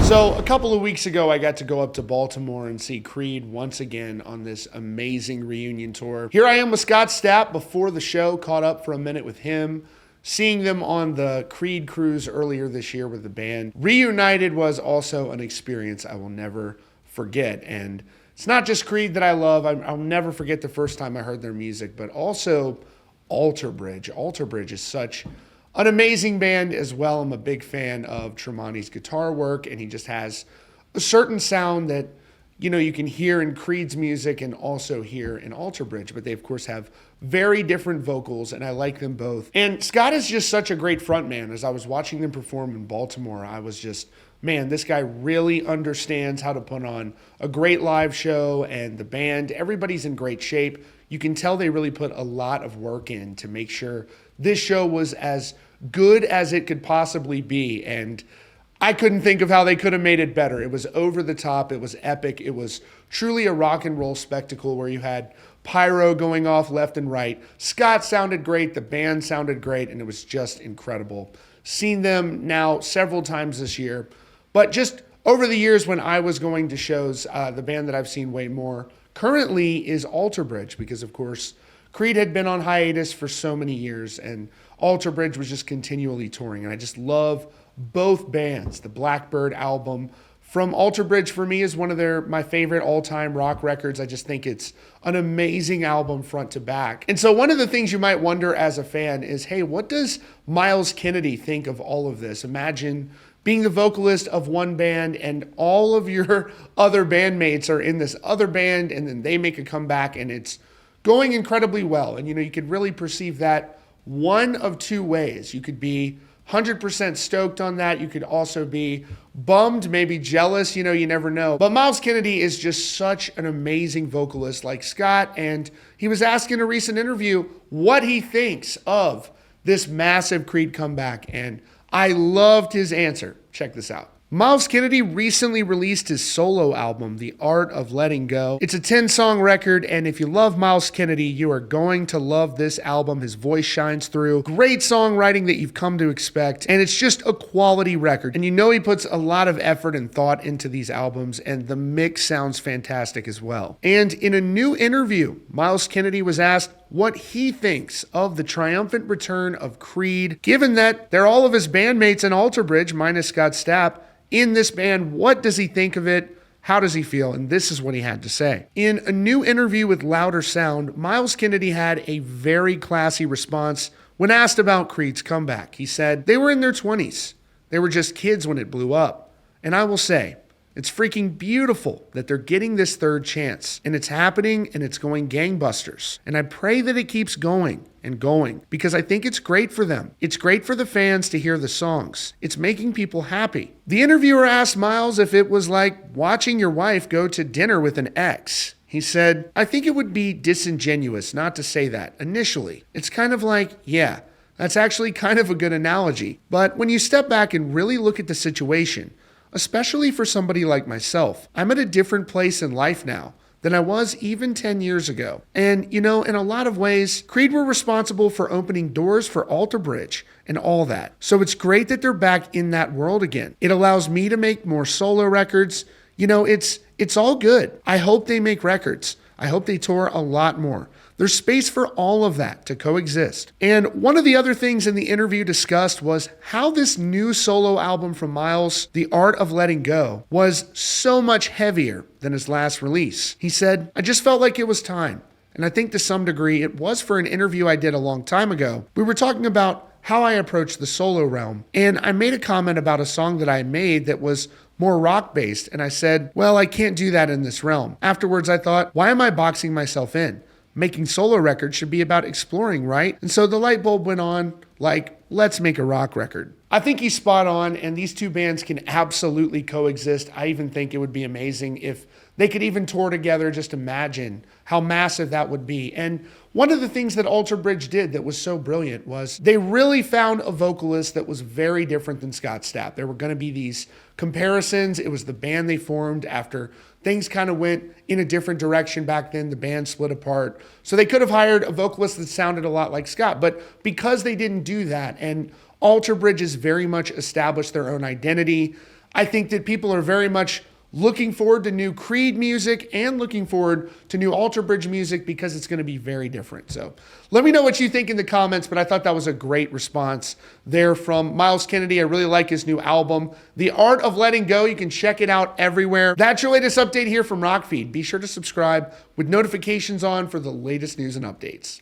So a couple of weeks ago, I got to go up to Baltimore and see Creed once again on this amazing reunion tour. Here I am with Scott Stapp before the show, caught up for a minute with him, seeing them on the Creed cruise earlier this year with the band. Reunited was also an experience I will never forget. And it's not just Creed that I love. I'll never forget the first time I heard their music, but also Alter Bridge. Alter Bridge is such an amazing band as well. I'm a big fan of Tremonti's guitar work, and he just has a certain sound that, you know, you can hear in Creed's music and also hear in Alter Bridge, but they of course have very different vocals, and I like them both. And Scott is just such a great frontman. As I was watching them perform in Baltimore, I was just, man, this guy really understands how to put on a great live show, and the band, everybody's in great shape. You can tell they really put a lot of work in to make sure this show was as good as it could possibly be, and I couldn't think of how they could have made it better. It was over the top, it was epic, it was truly a rock and roll spectacle where you had pyro going off left and right. Scott sounded great, the band sounded great, and it was just incredible. Seen them now several times this year, but just over the years when I was going to shows, the band that I've seen way more currently is Alter Bridge, because of course Creed had been on hiatus for so many years, and Alter Bridge was just continually touring, and I just love both bands. The Blackbird album from Alter Bridge for me is one of my favorite all-time rock records. I just think it's an amazing album front to back. And so one of the things you might wonder as a fan is, hey, what does Myles Kennedy think of all of this? Imagine being the vocalist of one band and all of your other bandmates are in this other band, and then they make a comeback and it's going incredibly well. And, you know, you could really perceive that one of two ways. You could be 100% stoked on that. You could also be bummed, maybe jealous, you know, you never know. But Myles Kennedy is just such an amazing vocalist like Scott, and he was asked in a recent interview what he thinks of this massive Creed comeback, and I loved his answer. Check this out. Myles Kennedy recently released his solo album, The Art of Letting Go. It's a 10-song record, and if you love Myles Kennedy, you are going to love this album. His voice shines through. Great songwriting that you've come to expect, and it's just a quality record. And you know he puts a lot of effort and thought into these albums, and the mix sounds fantastic as well. And in a new interview, Myles Kennedy was asked what he thinks of the triumphant return of Creed, given that they're all of his bandmates in Alter Bridge, minus Scott Stapp, in this band. What does he think of it? How does he feel? And this is what he had to say. In a new interview with Louder Sound, Myles Kennedy had a very classy response when asked about Creed's comeback. He said, they were in their 20s. They were just kids when it blew up. And I will say, it's freaking beautiful that they're getting this third chance, and it's happening, and it's going gangbusters. And I pray that it keeps going and going, because I think it's great for them. It's great for the fans to hear the songs. It's making people happy. The interviewer asked Myles if it was like watching your wife go to dinner with an ex. He said, I think it would be disingenuous not to say that initially. It's kind of like, yeah, that's actually kind of a good analogy. But when you step back and really look at the situation, especially for somebody like myself, I'm at a different place in life now than I was even 10 years ago. And, you know, in a lot of ways, Creed were responsible for opening doors for Alter Bridge and all that. So it's great that they're back in that world again. It allows me to make more solo records. You know, it's all good. I hope they make records. I hope they tour a lot more. There's space for all of that to coexist. And one of the other things in the interview discussed was how this new solo album from Myles, The Art of Letting Go, was so much heavier than his last release. He said, I just felt like it was time. And I think to some degree it was for an interview I did a long time ago. We were talking about how I approached the solo realm. And I made a comment about a song that I made that was more rock-based. And I said, well, I can't do that in this realm. Afterwards, I thought, why am I boxing myself in? Making solo records should be about exploring, right? And so the light bulb went on, like, let's make a rock record. I think he's spot on, and these two bands can absolutely coexist. I even think it would be amazing if they could even tour together. Just imagine how massive that would be. And one of the things that Alter Bridge did that was so brilliant was they really found a vocalist that was very different than Scott Stapp. There were going to be these comparisons. It was the band they formed after things kind of went in a different direction back then. The band split apart. So they could have hired a vocalist that sounded a lot like Scott. But because they didn't do that, and Alter Bridge has very much established their own identity, I think that people are very much looking forward to new Creed music and looking forward to new Alter Bridge music because it's going to be very different. So let me know what you think in the comments, but I thought that was a great response there from Myles Kennedy. I really like his new album, The Art of Letting Go. You can check it out everywhere. That's your latest update here from Rockfeed. Be sure to subscribe with notifications on for the latest news and updates.